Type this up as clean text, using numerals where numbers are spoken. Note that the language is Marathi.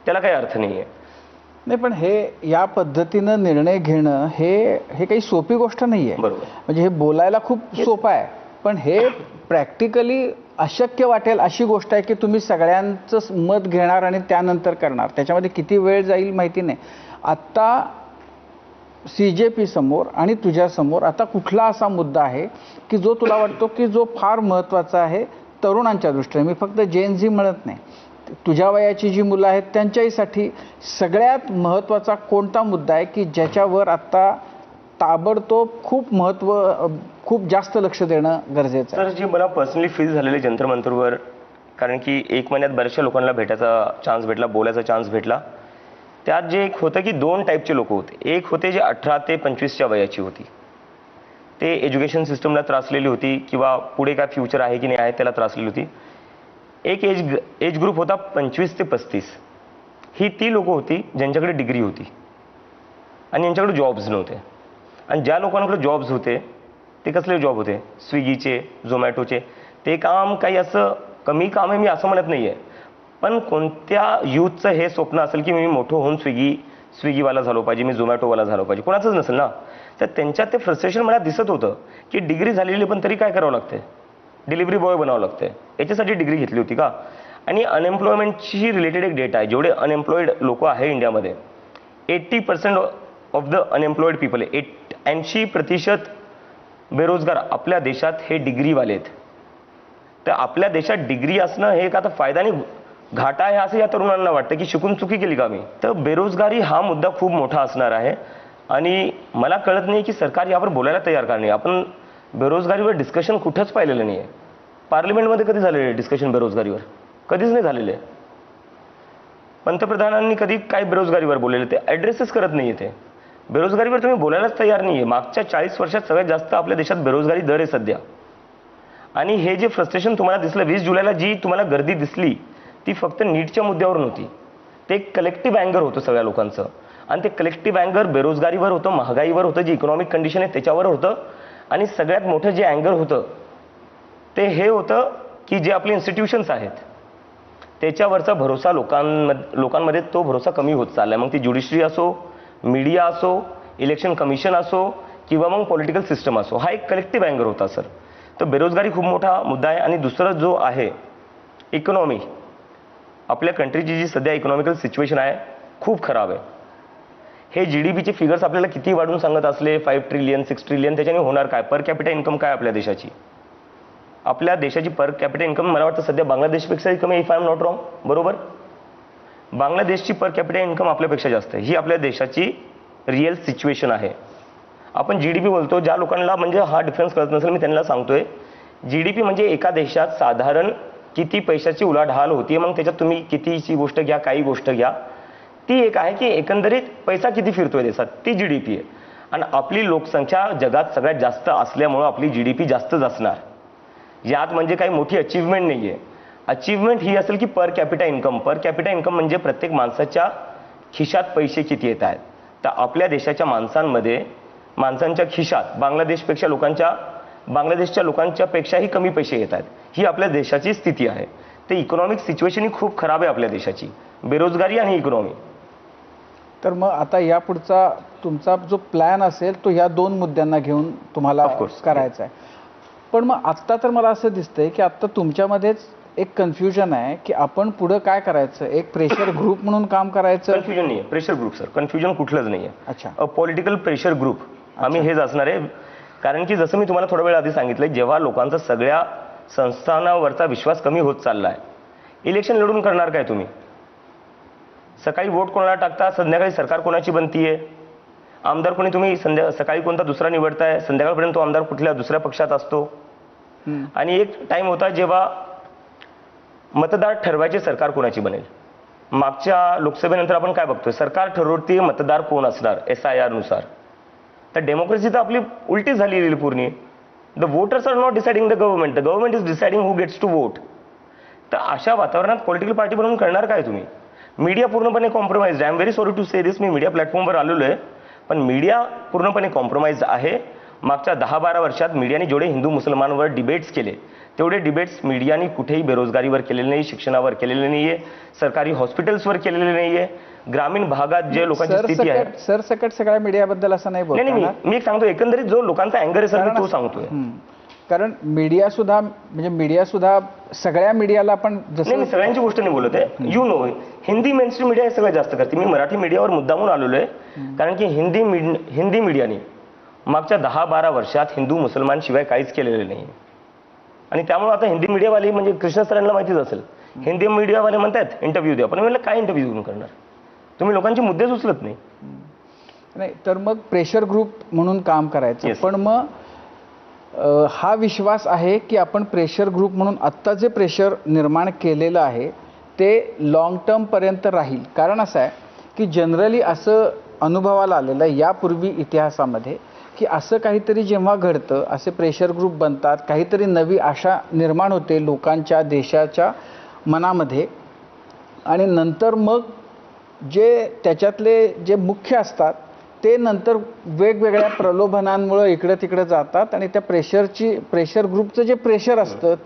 त्याला काही अर्थ नाही आहे. नाही, पण हे या पद्धतीनं निर्णय घेणं हे काही सोपी गोष्ट नाही आहे. बरोबर. म्हणजे हे बोलायला खूप सोपं आहे, पण हे प्रॅक्टिकली अशक्य वाटेल अशी गोष्ट आहे की तुम्ही सगळ्यांचं मत घेणार आणि त्यानंतर करणार. त्याच्यामध्ये किती वेळ जाईल माहिती नाही. आत्ता CJP समोर आणि तुझ्यासमोर आता कुठला असा मुद्दा आहे की जो तुला वाटतो की जो फार महत्त्वाचा आहे तरुणांच्या दृष्टीने? मी फक्त Gen Z म्हणत नाही, तुझ्या वयाची जी मुलं आहेत त्यांच्याहीसाठी सगळ्यात महत्त्वाचा कोणता मुद्दा आहे की ज्याच्यावर आत्ता ताबडतोब खूप जास्त लक्ष देणं गरजेचं आहे? तर जे मला पर्सनली फील झालेले जंतर मंतरवर, कारण की 1 महिन्यात बऱ्याचशा लोकांना भेटायचा चान्स भेटला, बोलायचा चान्स भेटला. त्यात जे एक होतं की 2 टाईपचे लोक होते. एक होते जे 18 ते 25च्या वयाची होती, ते एज्युकेशन सिस्टमला त्रासलेली होती किंवा पुढे काय फ्युचर आहे की नाही आहे त्याला त्रासलेली होती. एक एज ग्रुप होता 25 ते 35. ही ती लोकं होती ज्यांच्याकडे डिग्री होती आणि यांच्याकडे जॉब्स नव्हते. आणि ज्या लोकांकडे जॉब्स होते ते कसले जॉब होते? स्विगीचे, झोमॅटोचे. ते काम काही असं कमी काम आहे मी असं म्हणत नाही आहे, पण कोणत्या यूथचं हे स्वप्न असेल की मी मोठं होऊन स्विगीवाला झालो पाहिजे, मी झोमॅटोवाला झालो पाहिजे? कोणाचंच नसेल ना. तर त्यांच्यात ते फ्रस्ट्रेशन मला दिसत होतं की डिग्री झालेली पण तरी काय करावं लागते? डिलिव्हरी बॉय बनावं लागते. याच्यासाठी डिग्री घेतली होती का? आणि अनएम्प्लॉयमेंटशी रिलेटेड एक डेटा आहे. जेवढे अनएम्प्लॉईड लोक आहे इंडियामध्ये, 80% ऑफ द अनएम्प्लॉईड पीपल आहे. 80% बेरोजगार आपल्या देशात हे डिग्रीवाले आहेत. तर आपल्या देशात डिग्री असणं हे एक आता फायदा आणि घाटा आहे असं या तरुणांना वाटतं की शिकून चुकी केली का मी? तर बेरोजगारी हा मुद्दा खूप मोठा असणार आहे आणि मला कळत नाही की सरकार यावर बोलायला तयार का नाही. आपण बेरोजगारीवर डिस्कशन कुठंच पाहिलेलं नाही आहे. पार्लमेंटमध्ये कधी झालेलं आहे डिस्कशन बेरोजगारीवर? कधीच नाही झालेलं आहे. पंतप्रधानांनी कधी काय बेरोजगारीवर बोललेलं ते ॲड्रेसच करत नाही आहे. ते बेरोजगारीवर तुम्ही बोलायलाच तयार नाही आहे. मागच्या 40 वर्षात सगळ्यात जास्त आपल्या देशात बेरोजगारी दर आहे सध्या. आणि हे जे फ्रस्ट्रेशन तुम्हाला दिसलं 20 जुलैला, जी तुम्हाला गर्दी दिसली ती फक्त नीटच्या मुद्द्यावर नव्हती. ते एक कलेक्टिव्ह अँगर होतं सगळ्या लोकांचं. आणि ते कलेक्टिव्ह अँगर बेरोजगारीवर होतं, महागाईवर होतं, जी इकॉनॉमिक कंडिशन आहे त्याच्यावर होतं. आणि सगळ्यात मोठं जे अँगर होतं ते हे होतं की जे आपले इन्स्टिट्यूशन्स आहेत त्याच्यावरचा भरोसा लोकांमध्ये तो भरोसा कमी होत चालला आहे. मग ती ज्युडिशरी असो, मीडिया असो, इलेक्शन कमिशन असो किंवा मग पॉलिटिकल सिस्टम असो, हा एक कलेक्टिव्ह अँगर होता सर. तर बेरोजगारी खूप मोठा मुद्दा आहे. आणि दुसरा जो आहे इकॉनॉमी, आपल्या कंट्रीची जी सध्या इकॉनॉमिकल सिच्युएशन आहे खूप खराब आहे. हे GDPचे फिगर्स आपल्याला किती वाढून सांगत असले 5 ट्रिलियन 6 ट्रिलियन, त्याच्याने होणार काय? पर कॅपिटा इन्कम काय आपल्या देशाची? आपल्या देशाची पर कॅपिटा इन्कम मला वाटतं सध्या बांगलादेशपेक्षाही कमी, if I am not wrong. बरोबर? बांगलादेशची पर कॅपिटा इन्कम आपल्यापेक्षा जास्त आहे. ही आपल्या देशाची रिअल सिच्युएशन आहे. आपण GDP बोलतो, ज्या लोकांना म्हणजे हा डिफरन्स कळत नसेल मी त्यांना सांगतोय, GDP म्हणजे एका देशात साधारण किती पैशाची उलाढाल होती. मग त्याच्यात तुम्ही कितीची गोष्ट घ्या, काही गोष्ट घ्या, ती एक आहे की एकंदरीत पैसा किती फिरतोय देशात, ती GDP आहे. आणि आपली लोकसंख्या जगात सगळ्यात जास्त असल्यामुळं आपली GDP जास्तच असणार. यात म्हणजे काही मोठी अचीवमेंट नाही आहे. अचीवमेंट ही असेल की per capita income. Per capita income म्हणजे प्रत्येक माणसाच्या खिशात पैसे किती येत आहेत. तर आपल्या देशाच्या माणसांच्या खिशात बांगलादेशच्या लोकांच्या पेक्षाही कमी पैसे येत आहेत. ही आपल्या देशाची स्थिती आहे. तर इकॉनॉमिक सिच्युएशन ही खूप खराब आहे आपल्या देशाची, बेरोजगारी आणि इकॉनॉमी. तर मग आता यापुढचा तुमचा जो प्लॅन असेल तो या 2 मुद्द्यांना घेऊन तुम्हाला करायचा आहे. पण मग आत्ता तर मला असं दिसतंय की आत्ता तुमच्यामध्येच एक कन्फ्युजन आहे की आपण पुढे काय करायचं? एक प्रेशर ग्रुप म्हणून काम करायचं? कन्फ्युजन नाही आहे प्रेशर ग्रुप सर, कन्फ्युजन कुठलंच नाही आहे. अच्छा, पॉलिटिकल प्रेशर ग्रुप आम्ही हेच असणार आहे. कारण की जसं मी तुम्हाला थोडा वेळ आधी सांगितलं, जेव्हा लोकांचा सगळ्या संस्थानावरचा विश्वास कमी होत चालला आहे, इलेक्शन लढून करणार काय तुम्ही? सकाळी वोट कोणाला टाकता, संध्याकाळी सरकार कोणाची बनतीये? आमदार कोणी तुम्ही सकाळी कोणता दुसरा निवडताय, संध्याकाळपर्यंत तो आमदार कुठल्या दुसऱ्या पक्षात असतो. आणि एक टाइम होता जेव्हा मतदार ठरवायचे सरकार कोणाची बनेल. मागच्या लोकसभेनंतर आपण काय बघतोय? सरकार ठरवते मतदार कोण असणार SIR नुसार. तर डेमोक्रेसी तर आपली उलटी झालेली पूर्ण. The voters are not deciding the government, the government is deciding who gets to vote. तर अशा वातावरणात पॉलिटिकल पार्टी बनवून करणार काय तुम्ही? मीडिया पूर्णपणे compromise. I am very sorry to say this. मी मीडिया प्लॅटफॉर्मवर आलेलो आहे, पण मीडिया पूर्णपणे कॉम्प्रोमाइज आहे. मागच्या 10-12 वर्षात मीडियाने जेवढे हिंदू मुसलमानवर डिबेट्स केले तेवढे डिबेट्स मीडियाने कुठेही बेरोजगारीवर केलेले नाही, शिक्षणावर केलेले नाहीये, सरकारी हॉस्पिटल्सवर केलेले नाहीये, ग्रामीण भागात जे लोकांची स्थिती आहे. सरसकट सगळ्या मीडियाबद्दल असं नाही नाही बोलतो नाही, मी एक सांगतो एकंदरीत जो लोकांचा अँगर आहे सर, मी तो सांगतोय. कारण मीडिया सुद्धा म्हणजे मीडिया सुद्धा सगळ्या मीडियाला आपण नाही, जसं मी सगळ्यांची गोष्ट नाही बोलत आहे. You know, Hindi mainstream media हे सगळं जास्त करते. मी मराठी मीडियावर मुद्दामून आलेलो आहे, कारण की हिंदी मीडियाने मागच्या 10-12 वर्षात हिंदू मुसलमान शिवाय काहीच केलेलं नाही. आणि त्यामुळे आता हिंदी मीडियावाले म्हणजे कृष्ण सरांना माहितीच असेल, हिंदी मीडियावाले म्हणतात इंटरव्ह्यू द्या, पण म्हणलं काय इंटरव्ह्यू घेऊन करणार, तुम्ही लोकांचे मुद्देच उचलत नाही. नाही तर मग प्रेशर ग्रुप म्हणून काम करायचं. पण मग हा विश्वास आहे की आपण प्रेशर ग्रुप म्हणून आत्ता जे प्रेशर निर्माण केलेलं आहे ते लॉंग टर्मपर्यंत राहील. कारण असं आहे की जनरली असं अनुभवाला आलेलं आहे यापूर्वी इतिहासामध्ये की असं काहीतरी जेव्हा घडतं, असे प्रेशर ग्रुप बनतात, काहीतरी नवी आशा निर्माण होते लोकांच्या देशाच्या मनामध्ये, आणि नंतर मग जे त्याच्यातले जे मुख्य असतात ते नंतर वेगवेगळ्या प्रलोभनांमुळे इकडे तिकडे जातात आणि त्या प्रेशर ग्रुपचं जे प्रेशर असतं ते